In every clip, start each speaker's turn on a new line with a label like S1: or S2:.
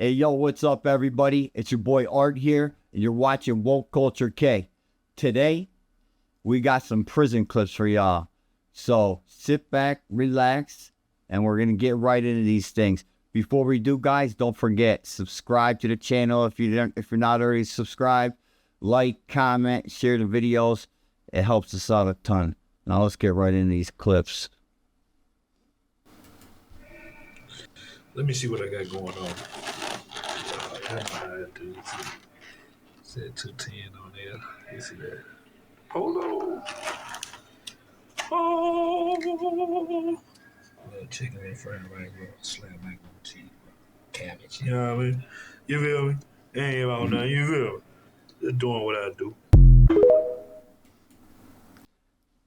S1: Hey, yo, what's up, everybody? It's your boy Art here, and you're watching Woke Culture K. Today, we got some prison clips for y'all. So sit back, relax, and we're going to get right into these things. Before we do, guys, don't forget, subscribe to the channel if you're not already subscribed. Like, comment, share the videos. It helps us out a ton. Now let's get right into these clips.
S2: Let me see what I got going on. Said 210 on there. You see that? Polo. Oh. Chicken and fried right, bro. Slap back on cheese, bro. Cabbage. You know what I mean? You feel me? Ain't about nothing. You feel me? Just doing what I do.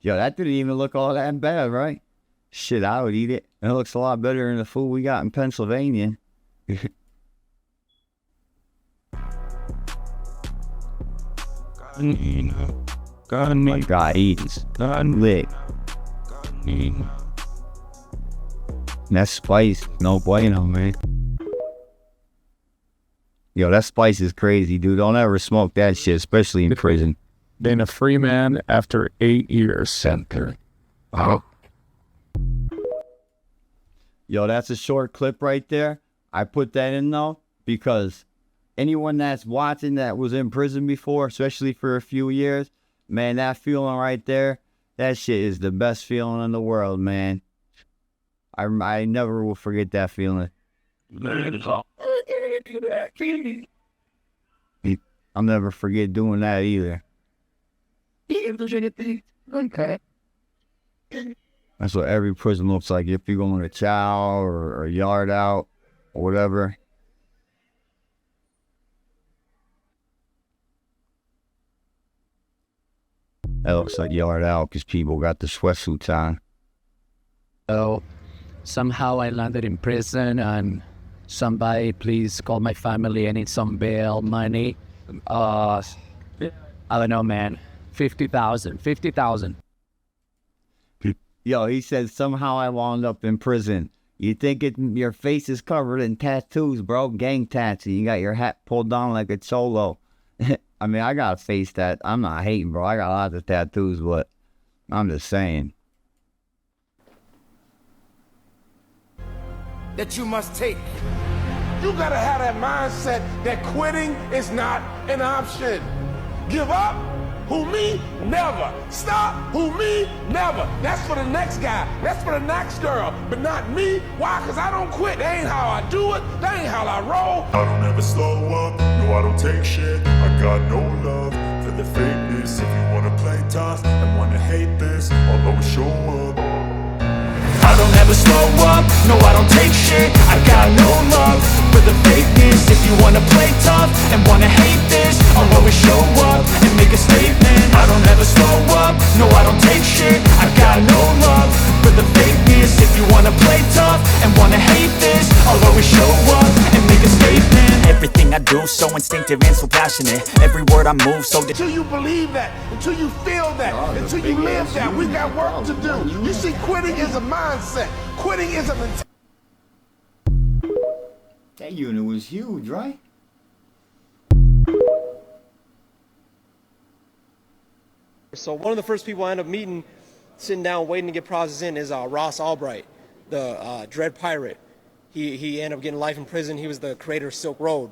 S1: Yo, that didn't even look all that bad, right? Shit, I would eat it. It looks a lot better than the food we got in Pennsylvania. My God, eats. Lick. That spice, no bueno, man. Yo, that spice is crazy, dude. Don't ever smoke that shit, especially in prison.
S3: Been a free man after 8 years. Center. Oh.
S1: Yo, that's a short clip right there. I put that in though because anyone that's watching that was in prison before, especially for a few years, man, that feeling right there, that shit is the best feeling in the world, man. I never will forget that feeling. I'll never forget doing that either.
S3: Okay.
S1: That's what every prison looks like if you're going to chow or yard out or whatever. That looks like yard out because people got the sweatsuits on.
S4: So somehow I landed in prison and somebody please call my family. I need some bail money. I don't know, man. 50,000.
S1: Yo, he said somehow I wound up in prison. You think your face is covered in tattoos, bro. Gang tats. You got your hat pulled down like a cholo. I mean, I got a face tat. I'm not hating, bro. I got lots of tattoos, but I'm just saying.
S5: That you must take. You gotta have that mindset that quitting is not an option. Give up? Who me? Never. Stop? Who me? Never. That's for the next guy. That's for the next girl. But not me. Why? Because I don't quit. That ain't how I do it. That ain't how I roll.
S6: I don't ever slow up. No, I don't take shit. I got no love for the fakeness. If you wanna play tough and wanna hate this, I'll always show up. I don't ever slow up. No, I don't take shit. I got no love for the fakeness. If you wanna play tough and wanna hate this, I'll always show up and make a statement. I don't ever slow up. No, I don't take shit. I got no love for the fakeness. If you wanna play tough and wanna hate this, I'll always show up and make a statement. Everything I do so instinctive and so passionate. Every word I move so
S5: Until you believe that, until you feel that, until you live that, we got work to do. You see, quitting is a mindset. Quitting is a mentality.
S1: That unit was huge, right?
S7: So one of the first people I end up meeting, sitting down waiting to get processed in, is Ross Albright, the Dread Pirate. He ended up getting life in prison. He was the creator of Silk Road.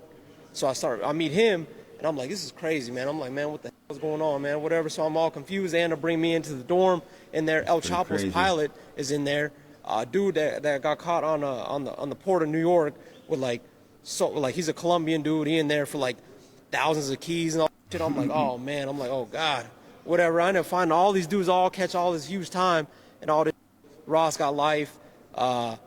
S7: So I meet him, and I'm like, this is crazy, man. I'm like, man, what the hell is going on, man? Whatever. So I'm all confused. They end up bringing me into the dorm, and there El Chapo's pilot is in there. Dude that got caught on the port of New York with like he's a Colombian dude. He in there for like thousands of keys and all that shit. I'm like, oh man. I'm like, oh God. Whatever. I end up finding all these dudes all catch all this huge time and all this. Ross got life. El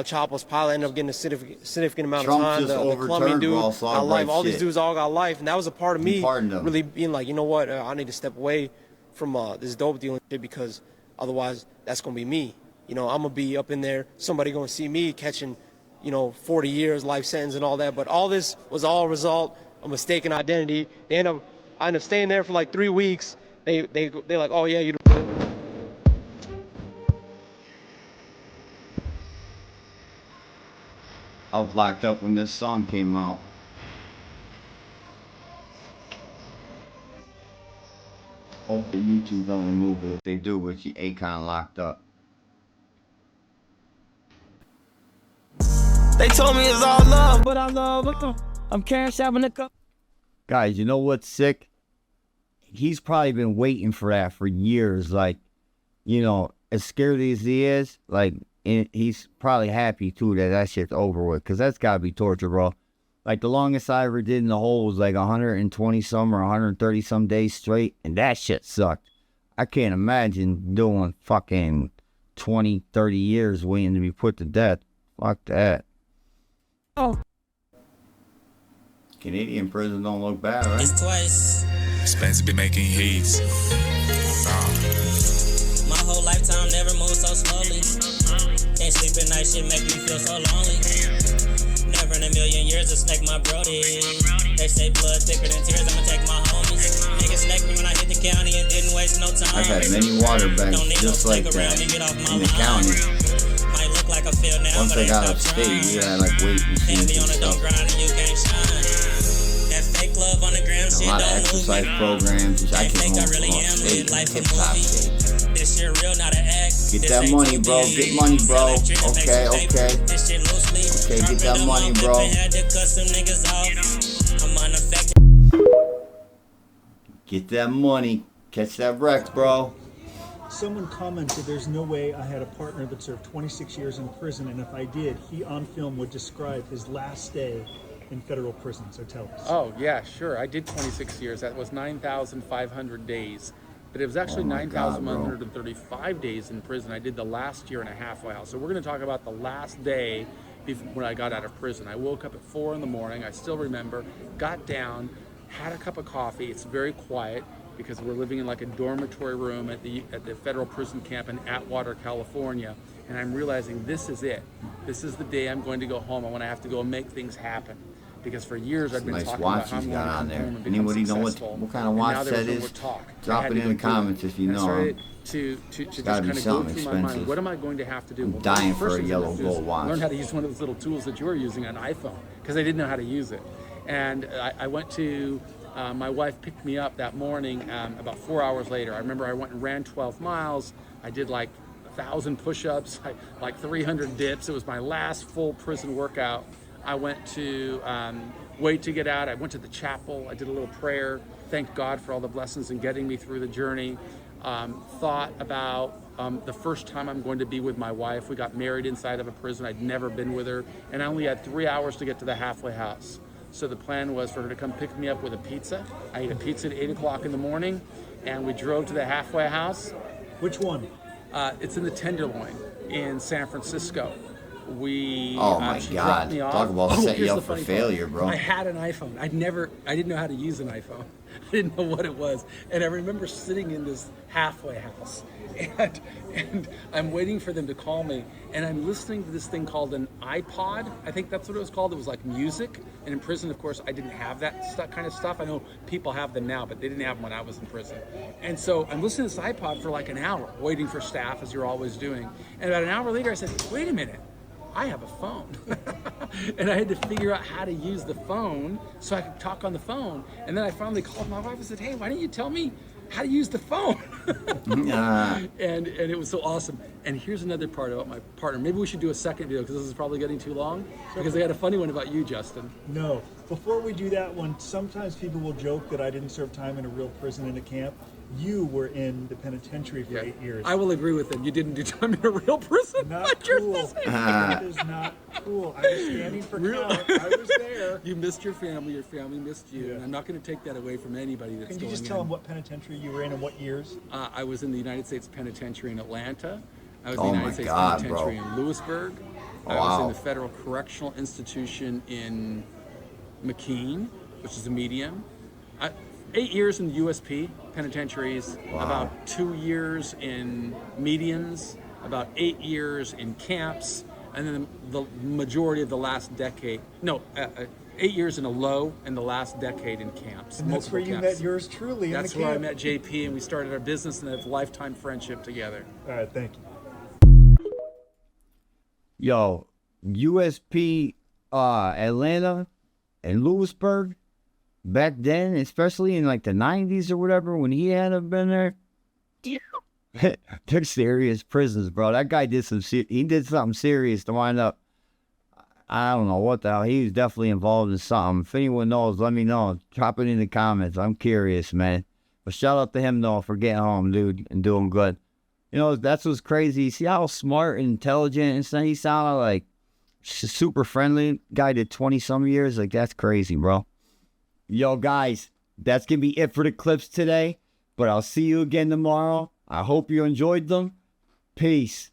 S7: Chapo's pilot ended up getting a significant amount of time. The Colombian dude got life. All these dudes all got life, and that was a part of me really being like, you know what? I need to step away from this dope dealing shit because otherwise that's gonna be me. You know, I'm gonna be up in there. Somebody gonna see me catching, 40 years life sentence and all that. But all this was all a result of mistaken identity. I end up staying there for like 3 weeks. They like, oh yeah, you.
S1: I was locked up when this song came out. Hopefully YouTube don't remove it. If they do, with you Akon locked up.
S8: They told me it's all love, but I love them. I'm cash out in the cup.
S1: Guys, you know what's sick? He's probably been waiting for that for years. Like, you know, as scared as he is, like, he's probably happy too that shit's over with, because that's gotta be torture, bro. Like, the longest I ever did in the hole was like 120 some or 130 some days straight, and that shit sucked. I can't imagine doing fucking 20, 30 years waiting to be put to death. Fuck that.
S8: Oh.
S1: Canadian prison don't look bad, right?
S8: It's twice.
S6: Spence be making hits.
S8: My whole lifetime never moved so slowly. Can't sleep at night, shit make me feel so lonely. Never in a million years to snake my brody. They say blood thicker than tears, I'ma take my homies. Niggas snake me when I hit the county and didn't waste no time.
S1: I've had many water banks just like that in the county.
S8: Might look like a field now,
S1: Once
S8: but
S1: I got
S8: stop
S1: upstate,
S8: trying.
S1: we had like weight
S8: Can't
S1: machines
S8: be on
S1: and
S8: a dope
S1: stuff.
S8: grind and you can't shine. That fake love on the gram,
S1: A
S8: shit
S1: lot of
S8: don't move
S1: exercise
S8: me.
S1: programs, which I
S8: Ain't
S1: came
S8: fake, I
S1: home
S8: really
S1: from
S8: am
S1: upstate
S8: lit, life a
S1: hip hop
S8: movie.
S1: days.
S8: This shit real, not an act.
S1: Get
S8: This
S1: that
S8: ain't
S1: money,
S8: 2D.
S1: bro. Get money, bro.
S8: Electric, it makes
S1: Okay,
S8: you paper.
S1: okay.
S8: This shit loosely.
S1: Okay, get that
S8: Dropping
S1: money,
S8: them
S1: bro.
S8: on whip and had to cut some niggas off. I'm unaffected.
S1: Get that money. Catch that wreck, bro.
S9: Someone commented there's no way I had a partner that served 26 years in prison, and if I did, he on film would describe his last day in federal prison. So tell us.
S3: Oh, yeah, sure. I did 26 years. That was 9,500 days. But it was actually
S1: Oh my God,
S3: 9,135 days in prison. I did the last year and a halfway out. So we're going to talk about the last day when I got out of prison. I woke up at 4 in the morning. I still remember. Got down, had a cup of coffee. It's very quiet because we're living in like a dormitory room at the federal prison camp in Atwater, California. And I'm realizing this is it. This is the day I'm going to go home. I want to have to go and make things happen. Because for years I've been
S1: Nice
S3: talking
S1: watch
S3: about how I'm
S1: you
S3: going
S1: got
S3: to
S1: on
S3: come
S1: there.
S3: home and become
S1: Anybody know
S3: successful.
S1: what kind of
S3: And
S1: watch
S3: now there was
S1: that
S3: no more
S1: is?
S3: talk.
S1: Drop
S3: I had
S1: it
S3: to
S1: in
S3: go
S1: the
S3: do
S1: comments if you
S3: And I
S1: know.
S3: started to just
S1: gotta be
S3: kind of go
S1: something
S3: through my mind.
S1: expensive.
S3: What am I going to have to do?
S1: I'm
S3: Well,
S1: dying
S3: the
S1: for
S3: first
S1: a
S3: thing
S1: yellow
S3: I had to do is
S1: gold watch.
S3: Learn how to use one of those little tools that you're using on iPhone because I didn't know how to use it. And I went to my wife picked me up that morning about 4 hours later. I remember I went and ran 12 miles. I did like 1,000 push-ups, like 300 dips. It was my last full prison workout. I went to wait to get out. I went to the chapel. I did a little prayer. Thanked God for all the blessings in getting me through the journey. Thought about the first time I'm going to be with my wife. We got married inside of a prison. I'd never been with her, and I only had 3 hours to get to the halfway house. So the plan was for her to come pick me up with a pizza. I ate a pizza at 8 o'clock in the morning, and we drove to the halfway house.
S9: Which one?
S3: It's in the Tenderloin in San Francisco.
S1: Oh my
S3: She
S1: God.
S3: dropped me off.
S1: Talk about set
S3: here's
S1: you
S3: the
S1: up for
S3: funny
S1: failure,
S3: part.
S1: bro.
S3: I had an iPhone. I didn't know how to use an iPhone. I didn't know what it was. And I remember sitting in this halfway house and I'm waiting for them to call me, and I'm listening to this thing called an iPod. I think that's what it was called. It was like music. And in prison, of course, I didn't have that kind of stuff. I know people have them now, but they didn't have them when I was in prison. And so I'm listening to this iPod for like an hour, waiting for staff, as you're always doing. And about an hour later, I said, wait a minute. I have a phone. And I had to figure out how to use the phone so I could talk on the phone. And then I finally called my wife and said, hey, why didn't you tell me how to use the phone? And it was so awesome. And here's another part about my partner. Maybe we should do a second video because this is probably getting too long. Because I got a funny one about you, Justin.
S9: No. Before we do that one, sometimes people will joke that I didn't serve time in a real prison in a camp. You were in the penitentiary for 8 years.
S3: I will agree with him. You didn't do time in a real prison.
S9: Not
S3: Like you're
S9: cool.
S3: listening.
S9: That is not cool. I was standing for count. I was there.
S3: You missed your family missed you.
S9: Yeah.
S3: And I'm not going to take that away from anybody that's
S9: Can you
S3: going
S9: just tell them what penitentiary you were in and what years?
S3: I was in the United States Penitentiary in Atlanta. I was in
S1: Oh
S3: the
S1: my
S3: United States
S1: God,
S3: Penitentiary
S1: bro.
S3: in Lewisburg. I was
S1: Wow.
S3: in the Federal Correctional Institution in McKean, which is a medium. 8 years in the USP penitentiaries,
S1: Wow.
S3: about 2 years in medians, about 8 years in camps, and then the majority of the last decade, 8 years in a low and the last decade in camps.
S9: And that's where you
S3: camps.
S9: met yours truly
S3: That's
S9: in the
S3: where I
S9: camp.
S3: met JP, and we started our business and have lifetime friendship together.
S9: All right, thank you.
S1: Yo, USP Atlanta and Lewisburg back then, especially in like the 90s or whatever, when he had been there. They're serious prisons, bro. That guy did he did something serious to wind up. I don't know what the hell. He was definitely involved in something. If anyone knows, let me know. Drop it in the comments. I'm curious, man. But shout out to him, though, for getting home, dude, and doing good. You know, that's what's crazy. You see how smart and intelligent and stuff he sounded like? Super friendly. Guy did 20-some years. Like, that's crazy, bro. Yo, guys, that's going to be it for the clips today. But I'll see you again tomorrow. I hope you enjoyed them. Peace.